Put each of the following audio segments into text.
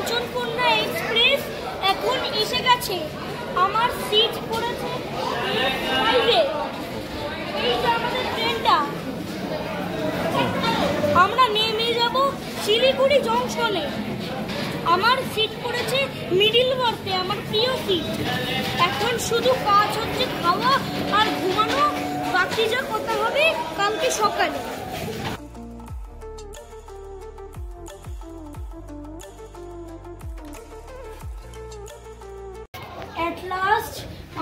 Kanchankanya express এখন এসে গেছে। আমার সিট পড়েছে এই যে আমাদের ট্রেনটা, আমরা নেমে যাব শিলিগুড়ি জংশনে। আমার সিট পড়েছে মিডিল বার্থে, আমার প্রিয় সিট। এখন শুধু কাজ হচ্ছে খাওয়া আর ঘুমানো, বাকি যা কথা হবে কালকে সকালে। এট লাস্ট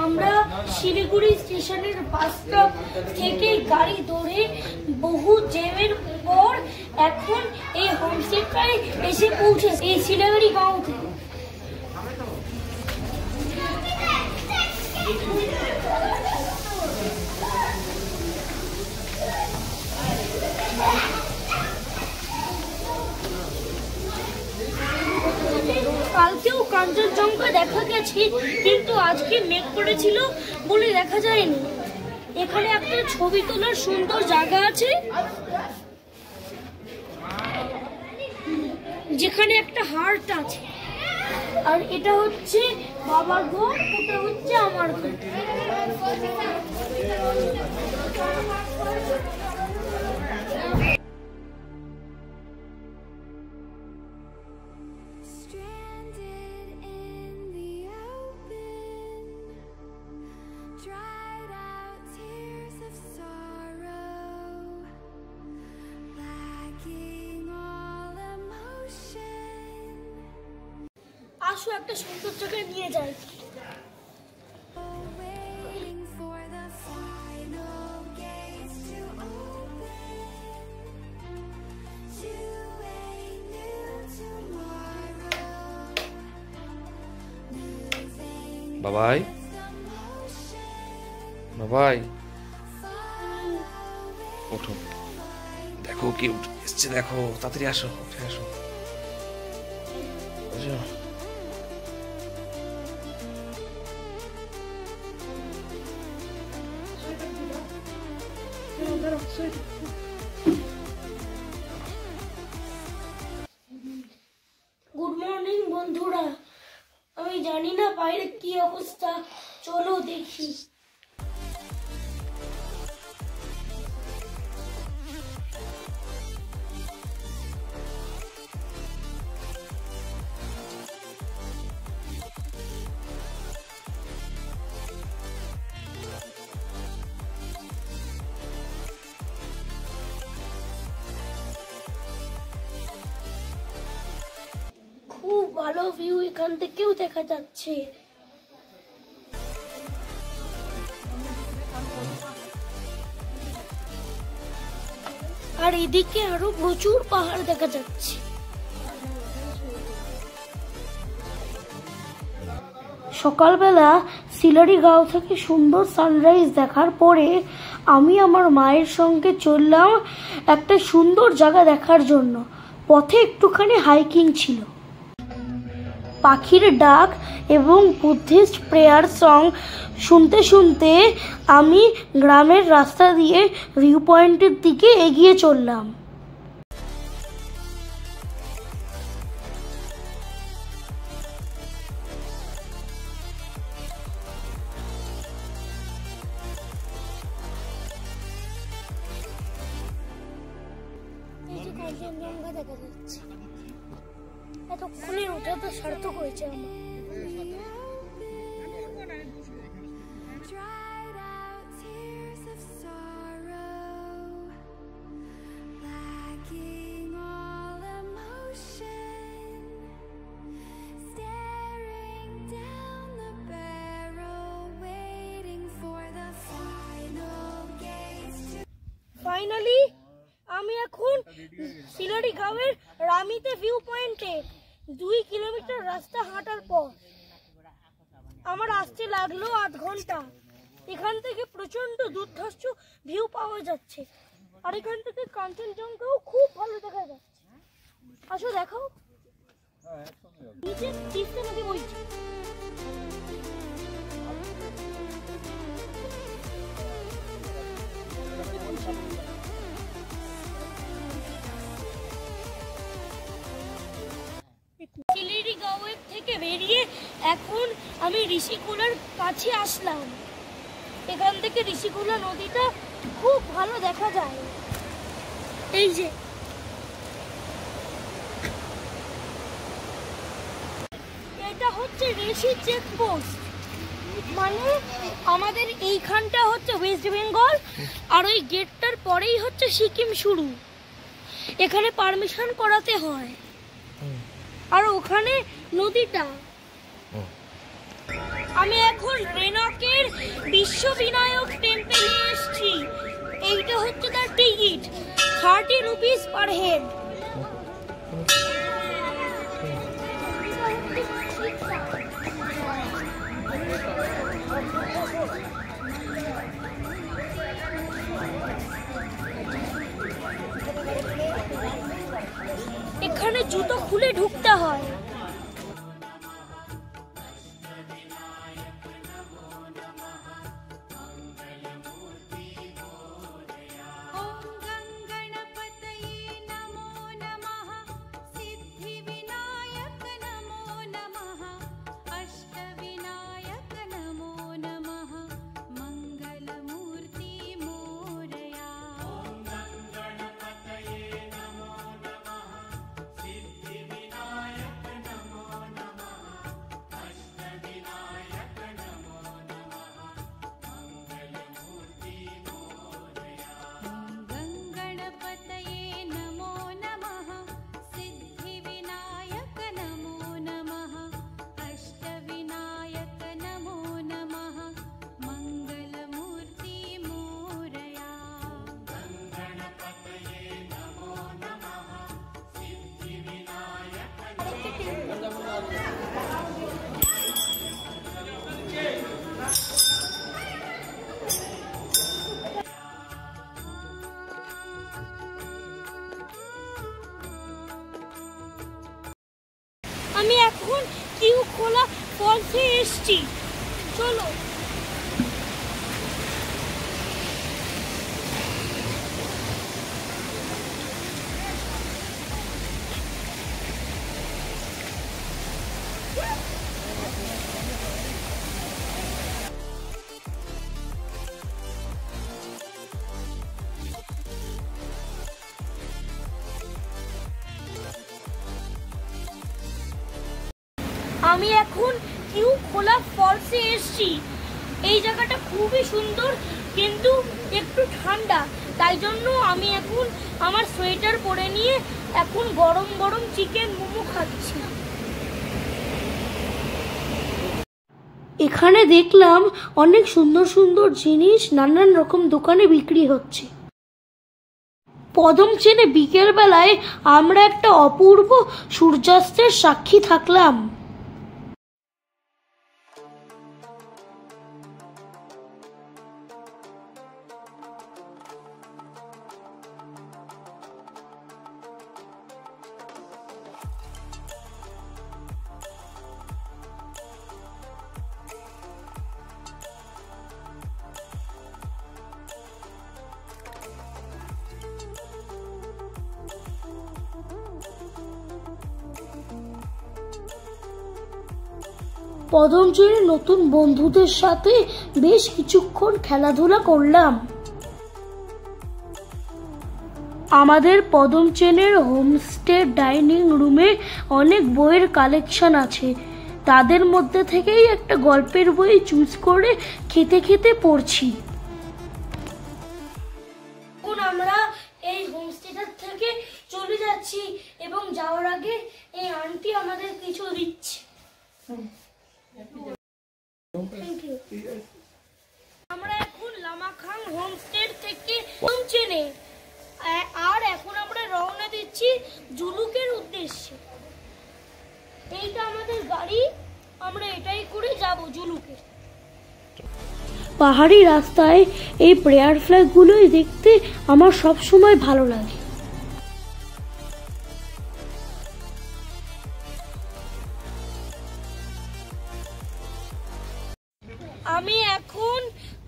আমরা শিলিগুড়ি স্টেশনের বাস স্টপ থেকে গাড়ি ধরে বহু জ্যামের পর এখন এই হোমস্টেটায় এসে পৌঁছেছে, এই শিলিগুড়ি গাঁও থেকে। কালকেও কাঞ্চনজঙ্ঘা দেখা গেছে, কিন্তু আজকে মেঘ পড়েছিল বলে দেখা যায়নি। এখানে একটা ছবি তোলার সুন্দর জায়গা আছে, যেখানে একটা হার্ট আছে। আর এটা হচ্ছে বাবার ঘর, ওটা হচ্ছে আমার ঘর। আসো একটা সুন্দর জায়গায় নিয়ে যাই। বাবাই, বাবাই ওঠো, দেখো কি এসছে, দেখো তাড়াতাড়ি আসো, উঠে আসো। গুড মর্নিং বন্ধুরা, আমি জানি না বাইরে কি অবস্থা, চলো দেখি। খুব ভালো ভিউ এখান থেকেও দেখা যাচ্ছে। আর এদিকে আরো প্রচুর পাহাড় দেখা যাচ্ছে। সকালবেলা শিলিগুড়ি গাঁও থেকে সুন্দর সানরাইজ দেখার পরে আমি আমার মায়ের সঙ্গে চললাম একটা সুন্দর জায়গা দেখার জন্য। পথে একটুখানি হাইকিং ছিল, পাখির ডাক এবং বুদ্ধিস্ট প্রেয়ার সং শুনতে শুনতে আমি গ্রামের রাস্তা দিয়ে ভিউ পয়েন্টের দিকে এগিয়ে চললাম। কাঞ্চনজঙ্ঘা দেখা যাচ্ছে, এতক্ষণে ওঠা তো সার্থক হয়েছে আমার। ফাইনালি আমি এখন শিলিগুড়ি গাঁওয়ের রামিতে ভিউ পয়েন্টে। 2 কিলোমিটার রাস্তা হাঁটার পর আমার আসতে লাগলো 8 ঘন্টা। এখান থেকে প্রচন্ড দুর্ধর্ষ ভিউ পাওয়া যাচ্ছে, আর এখান থেকে কাঞ্চনজঙ্ঘাও খুব ভালো দেখা যাচ্ছে। আসো দেখাও, নিচে তিস্তা নদী বইছে। শিলিগুড়ি বেরিয়ে এখন আমি ঋষিকুলার কাছে আসলাম। এখান থেকে ঋষিকুলা নদীটা খুব ভালো দেখা যায়। এই যে এটা হচ্ছে ঋষি চেকপোস্ট, মানে আমাদের এইখানটা হচ্ছে ওয়েস্ট বেঙ্গল, আর ওই গেটটার পরেই হচ্ছে সিকিম শুরু। এখানে পারমিশন করাতে হয়, আর ওখানে নদীটা। আমি এখন বেনাকের বিশ্ববিনায়ক টেম্পেলে এসেছি। এইটা হচ্ছে তার টিকিট, 30 রুপিস পার হেড। এখানে জুতো খুলে ঢুকতে হয়। আমি এখন কিউ খোলা ফলসে এসেছি, চলো। আমি এখন কিউ খোলা ফলসে এসেছি। এই জায়গাটা খুবই সুন্দর, কিন্তু একটু ঠান্ডা, তাই জন্য আমি এখন আমার সোয়েটার পরে নিয়ে এখন গরম গরম চিকেন মোমো খাচ্ছি। এখানে দেখলাম অনেক সুন্দর সুন্দর জিনিস নানান রকম দোকানে বিক্রি হচ্ছে। পদম চেনে বিকেল বেলায় আমরা একটা অপূর্ব সূর্যাস্তের সাক্ষী থাকলাম। পদমচেনের নতুন বন্ধুদের সাথে বেশ কিছুক্ষণ খেলাধুলা করলাম। আমাদের পদমচেনের হোমস্টে ডাইনিং রুমে অনেক বইয়ের কালেকশন আছে। তাদের মধ্যে থেকেই একটা গল্পের বই চুজ করে খেতে খেতে পড়ছি। এখন আমরা এই হোমস্টেটার থেকে চলে যাচ্ছি এবং যাওয়ার আগে এই আন্টি আমাদের কিছু দিচ্ছে। আমরা এখন লামাখাং হোমস্টে থেকে পৌঁছেনে, আর এখন আমরা রওনা দিচ্ছি জুলুকের উদ্দেশ্যে। এইটা আমাদের গাড়ি, আমরা এটাই করে যাব জুলুকে। পাহাড়ি রাস্তায় এই প্রেয়ার ফ্ল্যাগ গুলোই দেখতে আমার সব সময় ভালো লাগে। আমি এখন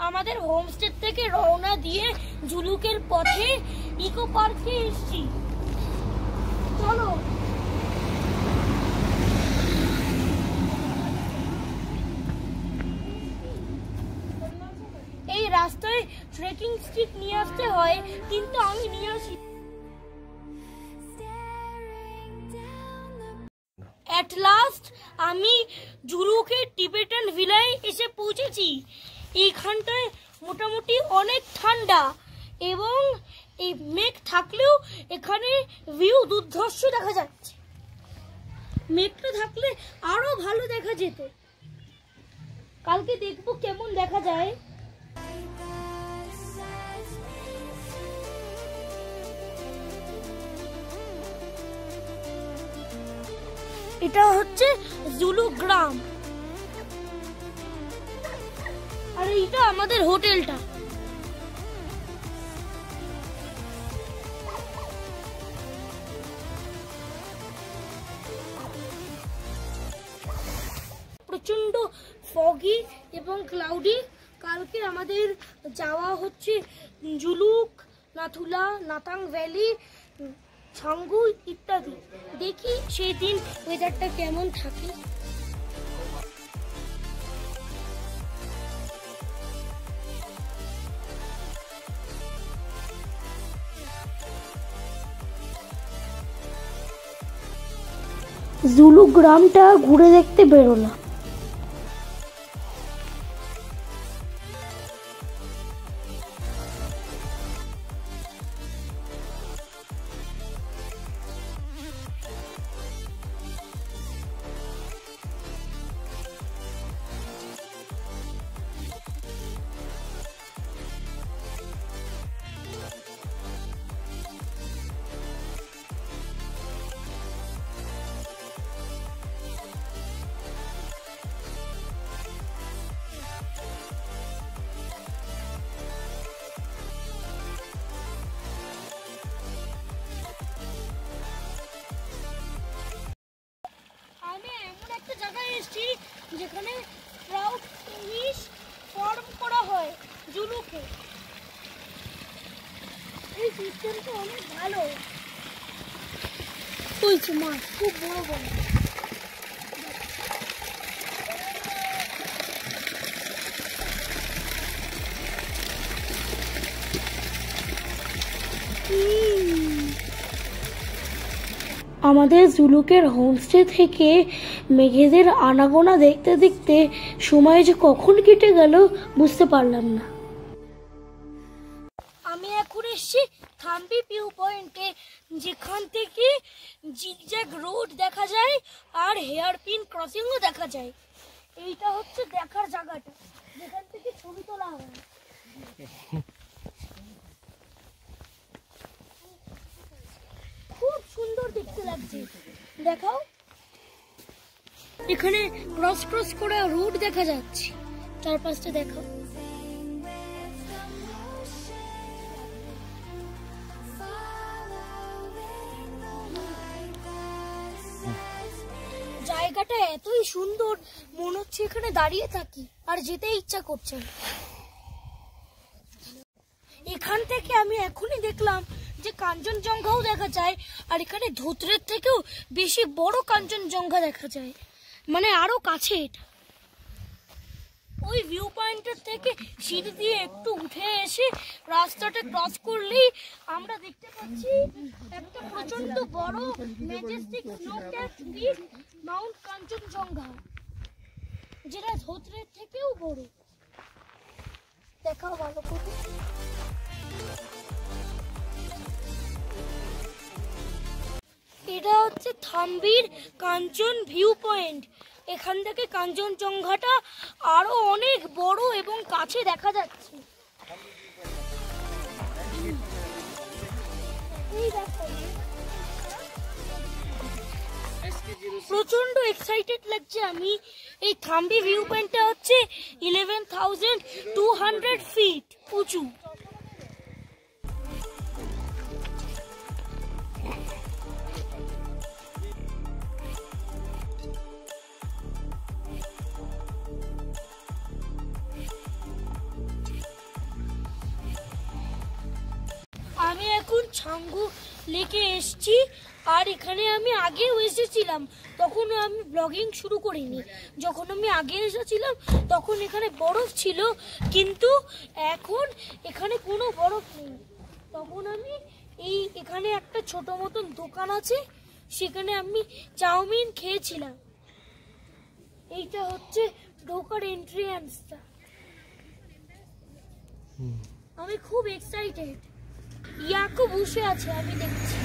আমাদের হোমস্টে থেকে রওনা দিয়ে জুলুকের পথে ইকো পার্কে এসেছি, চলো। রাস্তায় ট্রেকিং স্টিক নিয়ে আসতে হয়, কিন্তু আমি নিয়ে আসি। এট লাস্ট আমি জুলুকের টিবেটান ভিলায় এসে পৌঁছেছি। এইখানটায় মোটামুটি অনেক ঠান্ডা এবং এই মেঘ থাকলেও এখানে ভিউ দুর্ধর্ষ দেখা যাচ্ছে। মেঘটা থাকলে আরো ভালো দেখা যেত। কালকে দেখবো কেমন দেখা যায়। এটা হচ্ছে জুলু গ্রাম, আর এইটা আমাদের হোটেলটা। প্রচন্ড ফগি এবং ক্লাউডি। কালকে আমাদের যাওয়া হচ্ছে জুলুক, নাথুলা, নাতাং ভ্যালি, ছাঙ্গু ইত্যাদি। দেখি সেই দিন ওয়েদারটা কেমন থাকে। জুলু গ্রামটা ঘুরে দেখতে বেরোলাম। যেখানে ট্রাউট ফিশ ফার্ম করা হয় জুলুকে। এই সিস্টেমটা অনেক ভালো হয়েছে, মাছ খুব বড় বড়। আমাদের জুলুকের হোমস্টে থেকে মেঘেদের আনাগোনা দেখতে দেখতে সময় যে কখন কেটে গেল বুঝতে পারলাম না। আমি এখন এসেছি থাম্বি ভিউ পয়েন্টে, যেখান থেকে জিগজ্যাগ রোড দেখা যায় আর হেয়ারপিন ক্রসিংও দেখা যায়। এইটা হচ্ছে দেখার জায়গাটা, যেখান থেকে ছবি তোলা হয়। খুব সুন্দর দেখতে লাগছে, দেখাও। এখানে ক্রস ক্রস করা রোড দেখা যাচ্ছে, চারপাশটা দেখাও। জায়গাটা এতই সুন্দর, মনে হচ্ছে এখানে দাঁড়িয়ে থাকি আর যেতে ইচ্ছা করছে। এখান থেকে আমি এখনই দেখলাম যে কাঞ্চনজঙ্ঘাও দেখা যায়, আর এখানে ধুতরের থেকেও বেশি বড় কাঞ্চনজঙ্ঘা দেখা যায়, মানে আরো কাছে এটা। ওই ভিউ পয়েন্টের থেকে সিঁড়ি দিয়ে একটু উঠে এসে রাস্তাটা ক্রস করলেই আমরা দেখতে পাচ্ছি একটা প্রচন্ড বড় ম্যাজেস্টিক স্নো-ক্যাপড পিক মাউন্ট কাঞ্চনজঙ্ঘা, যেটা ধুতরের থেকেও বড়। দেখাও ভালো করে। এটা হচ্ছে থাম্বির কাঞ্চন ভিউ পয়েন্ট। এখান থেকে কাঞ্চনজঙ্ঘাটা আরো অনেক বড় এবং কাছে দেখা যাচ্ছে। প্রচন্ড এক্সাইটেড লাগছে আমি। এই থাম্বি ভিউ পয়েন্টটা হচ্ছে 11,200 ফিট উঁচু। আমি এখন ছাঙ্গু লেকে এসেছি। আর এখানে আমি আগেও এসেছিলাম, তখন আমি ব্লগিং শুরু করিনি। যখন আমি আগে এসেছিলাম তখন এখানে বরফ ছিল, কিন্তু এখন এখানে কোনো বরফ নেই। তখন আমি এখানে একটা ছোট মতন দোকান আছে, সেখানে আমি চাউমিন খেয়েছিলাম। এইটা হচ্ছে ঢোকার এন্ট্রান্সটা। আমি খুব এক্সাইটেড। ইয়াকো বসে আছে, আমি দেখছি।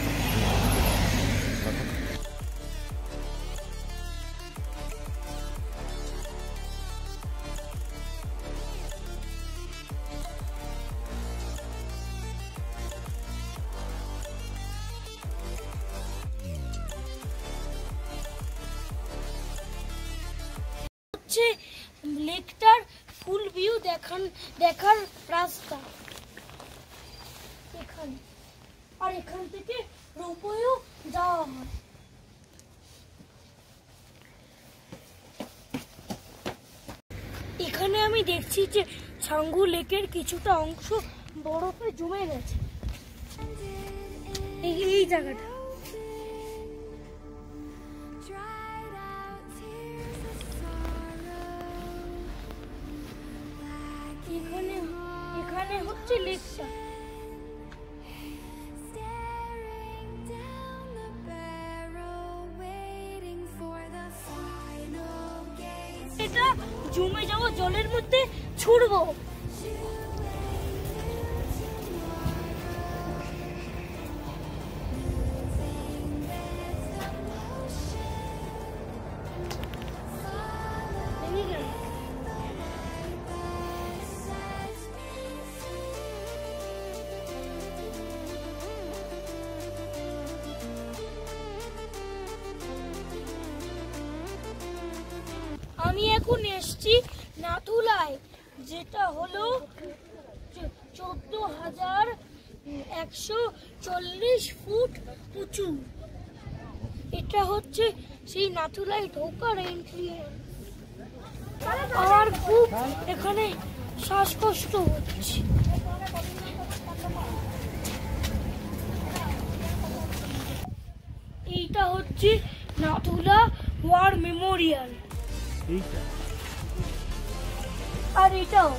হচ্ছে লেকটার ফুল ভিউ দেখার রাস্তা এখানে। আর এখান থেকে রোপওয়েও যাওয়া হয়। এখানে আমি দেখছি যে ছাঙ্গু লেকের কিছুটা অংশ বরফে জমে গেছে, এই জায়গাটা। এখানে হচ্ছে লেকটা। এটা জমে যাওয়া জলের মধ্যে ছুড়বো। আমি এখন এসছি নাথুলায়, যেটা হলো 14,140 ফুট উঁচু। এটা হচ্ছে সেই নাথুলায় ঢোকার এন্ট্রি। আমার খুব এখানে শ্বাসকষ্ট হচ্ছে। এইটা হচ্ছে নাথুলা ওয়ার মেমোরিয়াল। আর এটাও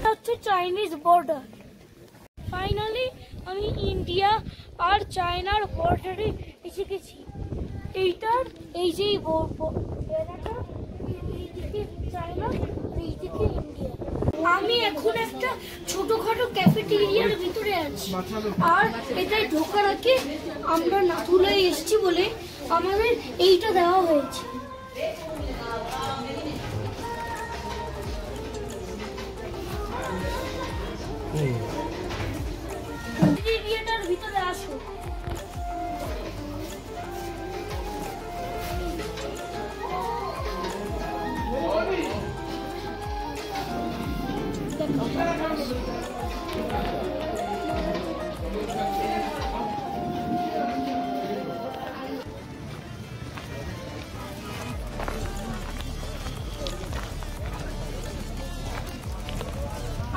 হচ্ছে চাইনিজ বর্ডার। ফাইনালি আমি ইন্ডিয়া আর চায়নার বর্ডারে এসে গেছি। এইটার এই যে চায়না, এইদিকে ইন্ডিয়া। আমি এখন একটা ছোটখাটো ক্যাফেটেরিয়ার ভিতরে আছি। আর এটাই ঢোকার আগে আমরা নাথুলায় এসেছি বলে আমাদের এইটা দেওয়া হয়েছে। ক্যাফেটেরিয়াটার ভিতরে আসো।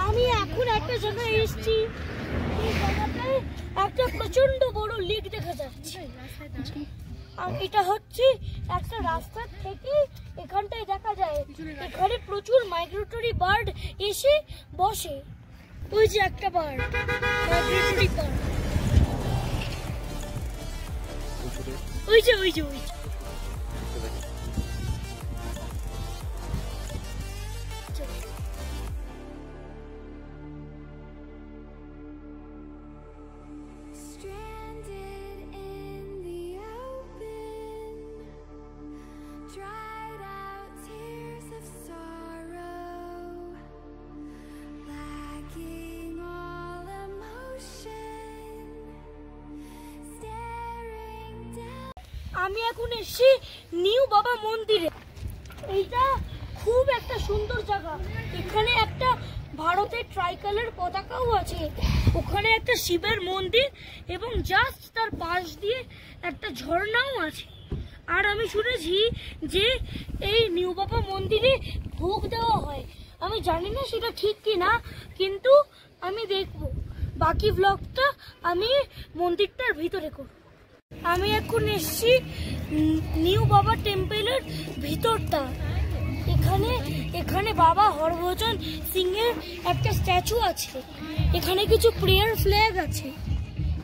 আমি এখন একটা জায়গায় এসেছি, এই জায়গাটায় একটা প্রচন্ড বড় লেক দেখা যাচ্ছে। আর এটা হচ্ছে একটা রাস্তা থেকে এখানটায় দেখা যায়। এখানে প্রচুর মাইগ্রেটরি বার্ড এসে বসে। ওই যে একটা বার্ড, মাইগ্রেটরি বার্ড, ওই যে ওই যে ওই যে। আমি এখন এসেছি নিউ বাবা মন্দিরে। এইটা খুব একটা সুন্দর জায়গা। এখানে একটা ভারতের ট্রাইকালার পতাকাও আছে। ওখানে একটা শিবের মন্দির এবং জাস্ট তার পাশ দিয়ে একটা ঝর্ণাও আছে। আর আমি শুনেছি যে এই নিউ বাবা মন্দিরে ভোগ দেওয়া হয়। আমি জানি না সেটা ঠিক কিনা, কিন্তু আমি দেখব। বাকি ব্লগটা আমি মন্দিরটার ভিতরে করব। আমি এখন এসেছি নিউ বাবা টেম্পলের ভিতরটা। এখানে বাবা হরভজন সিং এর একটা স্ট্যাচু আছে। এখানে কিছু প্রেয়ার ফ্ল্যাগ আছে।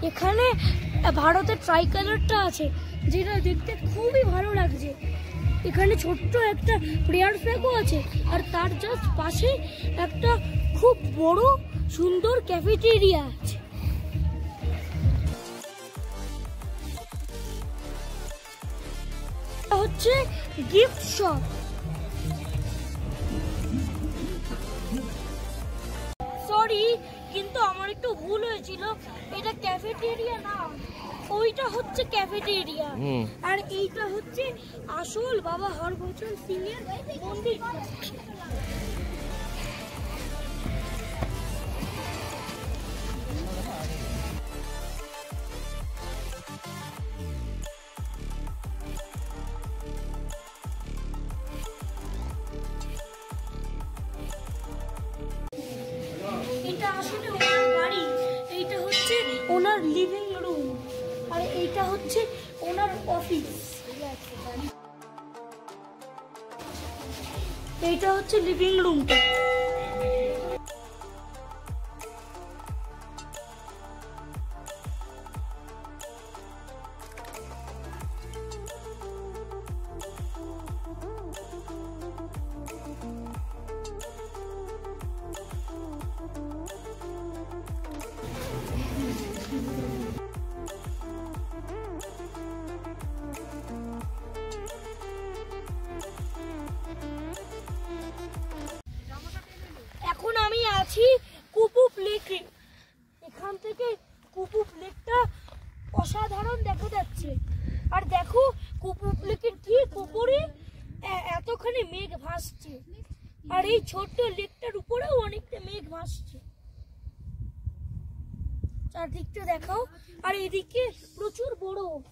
এখানে ভারতের ট্রাইকালারটা আছে, যেটা দেখতে খুবই ভালো লাগছে। এখানে ছোট্ট একটা প্রেয়ার ফ্ল্যাগও আছে। আর তার জাস্ট পাশে একটা খুব বড় সুন্দর ক্যাফেটেরিয়া আছে। হচ্ছে গিফট শপ। সরি, কিন্তু আমার একটু ভুল হয়েছিল। এটা ক্যাফেটেরিয়া না, ওইটা হচ্ছে ক্যাফেটেরিয়া। আর এইটা হচ্ছে আসল বাবা হরভজন সিং এর মন্দির। এটা আসলে ওনার বাড়ি, এইটা হচ্ছে ওনার লিভিং রুম, আর এইটা হচ্ছে ওনার অফিস। এইটা হচ্ছে লিভিং রুমটা। এখন আমি আছি কুপুপ লেকে। এখান থেকে কুপুপ লেকটা অসাধারণ দেখা যাচ্ছে। আর দেখো, কুপুপ লেকের ঠিক উপরে এতখানি মেঘ ভাসছে। আর এই ছোট্ট লেকটার উপরেও অনেকটা মেঘ ভাসছে। চারদিকটা দেখাও। আর এদিকে প্রচুর বরফ।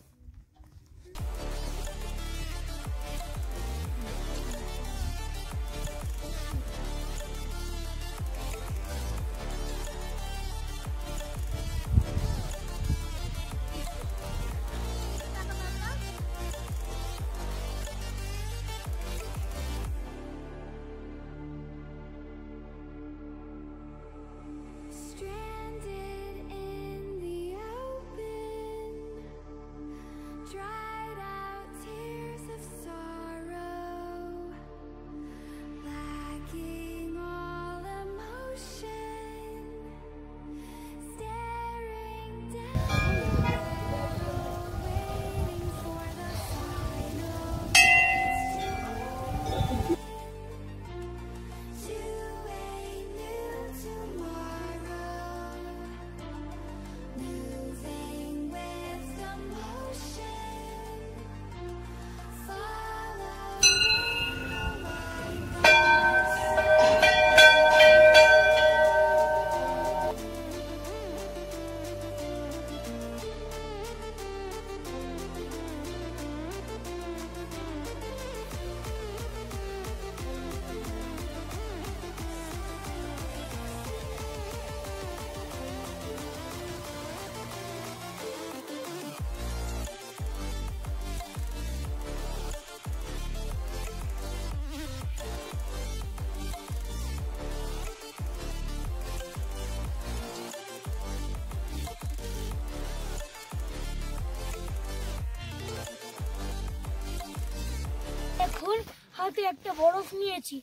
এখন হাতে একটা বরফ নিয়েছি।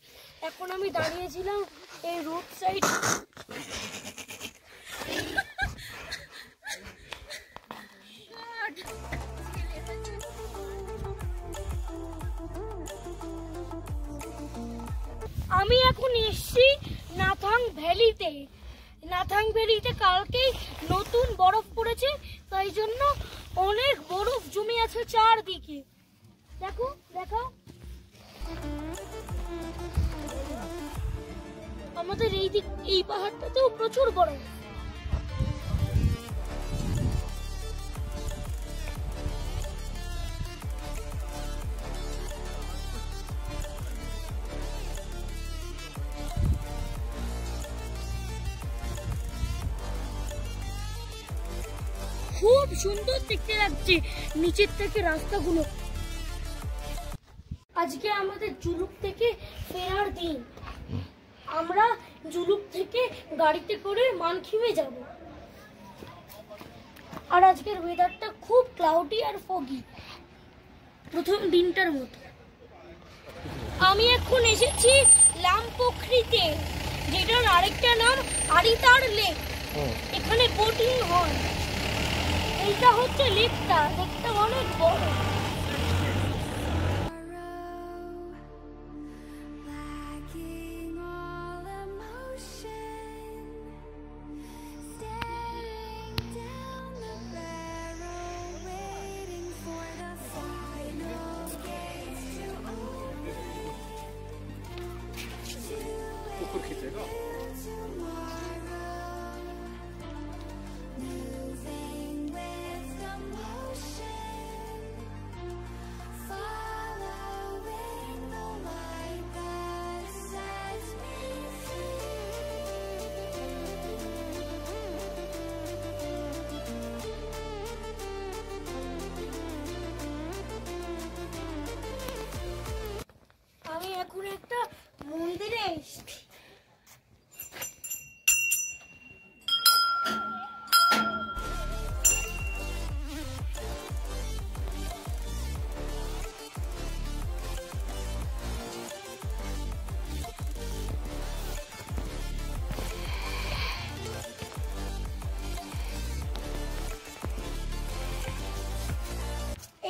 এখন আমি দাঁড়িয়েছিলাম এই রোড সাইড। আমি এখন এসছি নাথাং ভ্যালিতে। নাথাং ভ্যালিতে কালকেই নতুন বরফ পড়েছে, তাই জন্য অনেক বরফ জমে আছে চারদিকে। দেখো, দেখো। আমাদের এই পাহাড়টাতেও প্রচুর বরফ। খুব সুন্দর দেখতে লাগছে নিচের থেকে রাস্তাগুলো। আজকে আমাদের জুলুক থেকে ফেরার দিন। আমরা জুলুক থেকে গাড়িতে করে মানখিমে যাব। আর আজকের ওয়েদারটা খুব ক্লাউডি আর ফগি, প্রথম দিনটার মতো। আমি এখন এসেছি লামপোখরিতে, যেটার আরেকটা নাম আরিতার লেক। এখানে বোটিং হয়। এইটা হচ্ছে লেকটা, লেকটা অনেক বড়। আমি এখন একটা মন্দিরে এসেছি।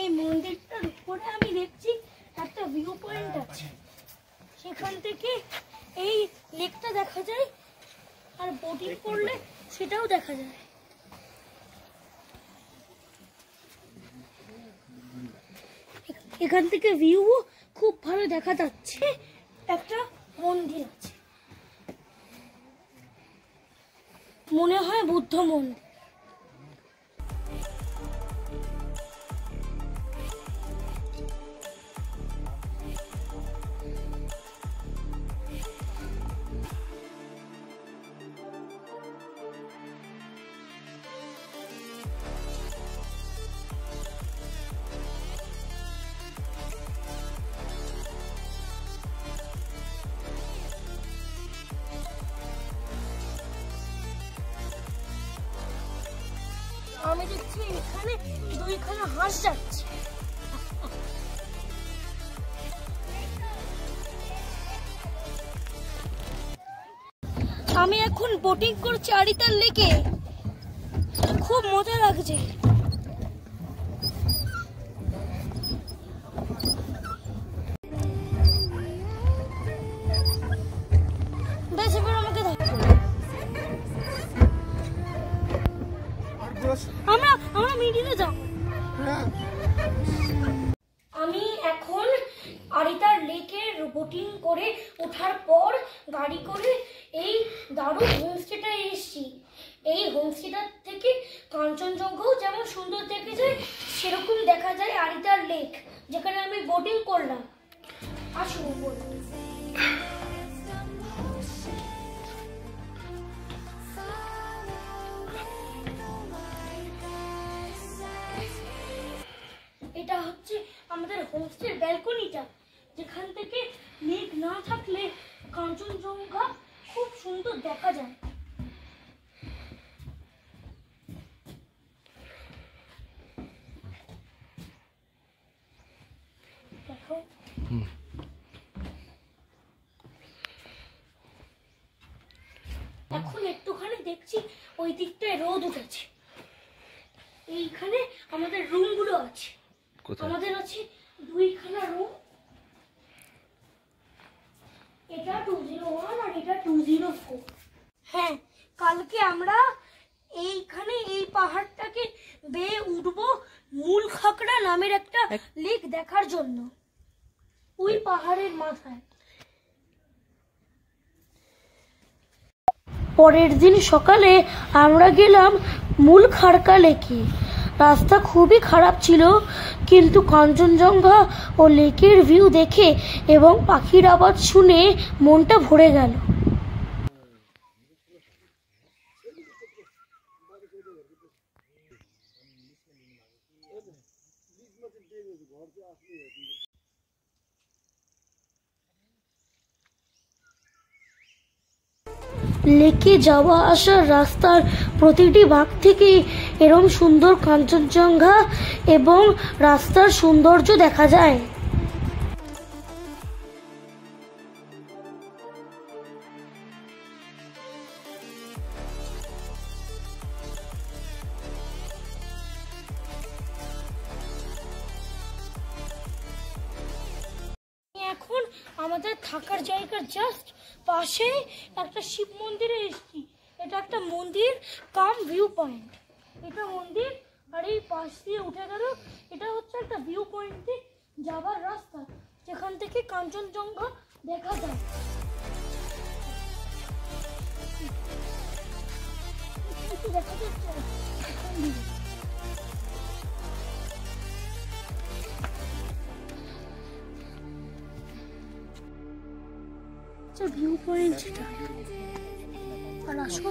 এই মন্দিরটার উপরে আমি দেখছি একটা ভিউ পয়েন্ট আছে, সেখান থেকে এই লেকটা দেখা যায়, আর বোটিং করলে সেটাও দেখা যায়। এখান থেকে ভিউ খুব ভালো দেখা যাচ্ছে। একটা মন্দির আছে, মনে হয় বুদ্ধ মন্দির। আমি দেখছি এখানে দুইখানা হাঁস যাচ্ছে। আমি এখন বোটিং করছি আরিতার লেকে, খুব মজা লাগছে। বেশ, এবার আমাকে আমরা মিডিলে যাব। আমি এখন আরিতার লেকের বোটিং করে ওঠার পর গাড়ি করে এই দারুণ হোমস্টেটা এসেছি। এই হোমস্টেটার থেকে কাঞ্চনজঙ্ঘাও যেমন সুন্দর দেখে যায়, সেরকম দেখা যায় আরিতার লেক, যেখানে আমি বোটিং করলাম। আসুন উপরে। এটা হচ্ছে আমাদের হোমস্টের ব্যালকনিটা, যেখান থেকে মেঘ না থাকলে কাঞ্চনজঙ্ঘা খুব সুন্দর দেখা যায়। দেখো, এখন একটুখানি দেখছি ওই দিকটায় রোদ উঠেছে। এইখানে আমাদের রুমগুলো আছে। আমাদের আছে দুইখানা রুম, এটা 201 আর এটা 204। হ্যাঁ, কালকে আমরা এইখানে এই পাহাড়টাকে বেয়ে উঠবো মূল খাকড়া নামের একটা লেক দেখার জন্য, ওই পাহাড়ের মাথায়। পরের দিন সকালে আমরা গেলাম মূল খাড়কা লেকে। রাস্তা খুবই খারাপ ছিল, কিন্তু কাঞ্চনজঙ্ঘা ও লেকের ভিউ দেখে এবং পাখির আওয়াজ শুনে মনটা ভরে গেল। লেকে যাওয়া আসার রাস্তার প্রতিটি ভাগ থেকে এরম সুন্দর কাঞ্চনজঙ্ঘা এবং রাস্তার সৌন্দর্য দেখা যায়। এখন আমাদের থাকার জায়গার জাস্ট পাশে একটা শিব মন্দিরে এসেছি। এটা একটা মন্দির কাম ভিউ পয়েন্ট। এটা মন্দির আর এই পাশ দিয়ে উঠে গেল এটা হচ্ছে একটা ভিউ পয়েন্টে যাবার রাস্তা, যেখান থেকে কাঞ্চনজঙ্ঘা দেখা যায়। দেখা যাচ্ছে ভিউ পয়েন্টটা। আর আসো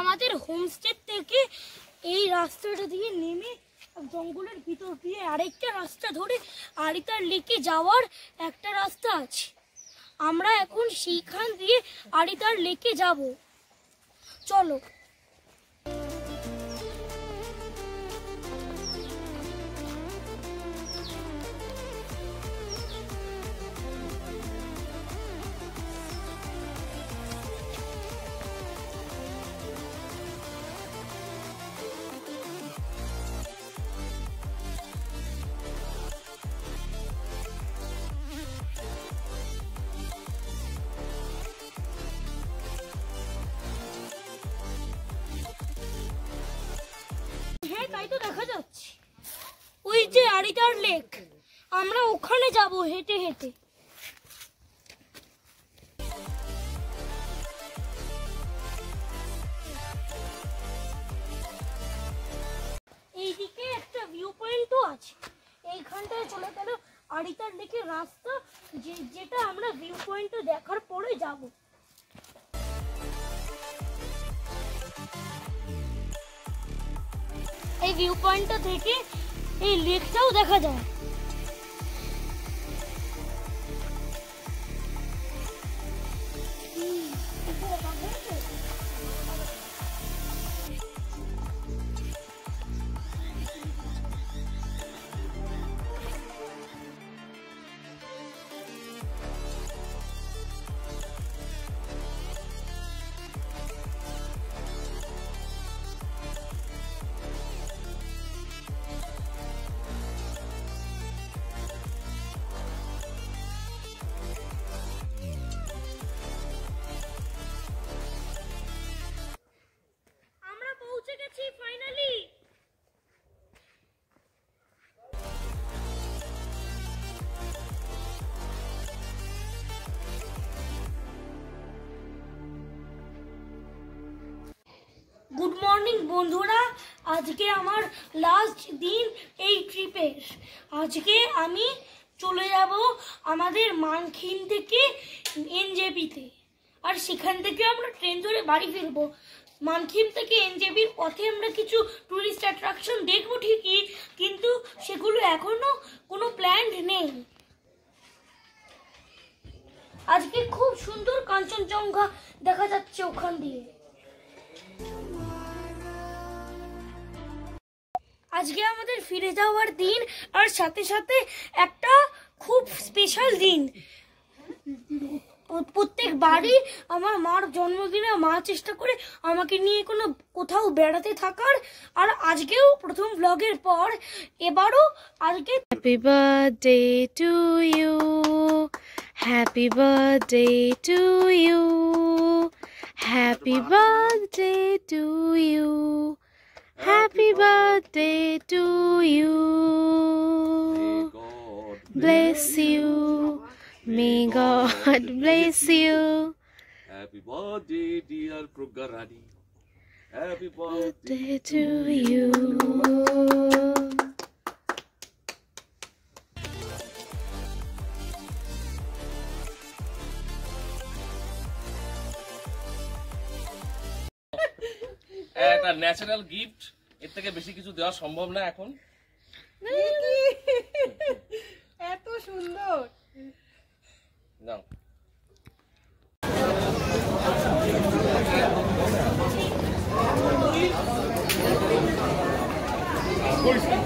আমাদের হোমস্টে থেকে এই রাস্তাটা দিয়ে নেমে জঙ্গলের ভিতর দিয়ে আরেকটা রাস্তা ধরে আরিতার লেকে যাওয়ার একটা রাস্তা আছে। আমরা এখন সেইখান দিয়ে আরিতার লেকে যাব। চলো। হ্যাঁ, তাই তো দেখা যাচ্ছে ওই যে আরিতার লেক। আমরা ওখানে যাব হেঁটে হেঁটে। এইদিকে একটা ভিউ পয়েন্টও আছে। এইখানটায় চলে গেল আরিতার লেকের রাস্তা, যেটা আমরা ভিউ পয়েন্টটা দেখার পরে যাব। এই ভিউ পয়েন্টটা থেকে এই লেকটাও দেখা যায়। পৌঁছে গেছি ফাইনালি। গুড মর্নিং বন্ধুরা, আজকে আমার লাস্ট দিন এই ট্রিপের। আজকে আমি চলে যাব আমাদের মানখিম থেকে এনজেপিতে, আর সেখান থেকে আমরা ট্রেন ধরে বাড়ি ফিরবো। মানখিম থেকে এনজেপির পথে আমরা কিছু টুরিস্ট অ্যাট্রাকশন দেখবো ঠিকই, কিন্তু সেগুলো এখনো কোনো প্ল্যান নেই। আজকে খুব সুন্দর কাঞ্চনজঙ্ঘা দেখা যাচ্ছে ওখান দিয়ে। আজকে আমাদের ফিরে যাওয়ার দিন, আর সাথে সাথে একটা খুব স্পেশাল দিন। প্রত্যেক বাড়ি আমার মার জন্মদিনে মা চেষ্টা করে আমাকে নিয়ে কোনো কোথাও বেড়াতে থাকার। আর আজকেও প্রথম ব্লগের পর এবারও আজকে happy birthday to you, happy birthday to you, happy birthday to you, happy birthday to you, bless you, may God bless you. Happy birthday, dear Progarani. Happy birthday To you. একটা ন্যাচারাল গিফট, এর থেকে বেশি কিছু দেওয়া সম্ভব না এখন। এত সুন্দর। নাও।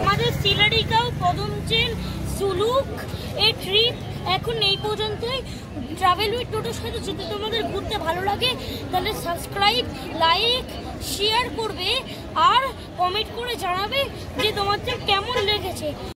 আমাদের সিলারিগাঁও, পদমচেন, সুলুক এই ট্রিপ এখন এই পর্যন্তই। ট্রাভেল উইথ টোটোর সাথে যদি তোমাদের ঘুরতে ভালো লাগে তাহলে সাবস্ক্রাইব, লাইক, শেয়ার করবে আর কমেন্ট করে জানাবে যে তোমাদের কেমন লেগেছে।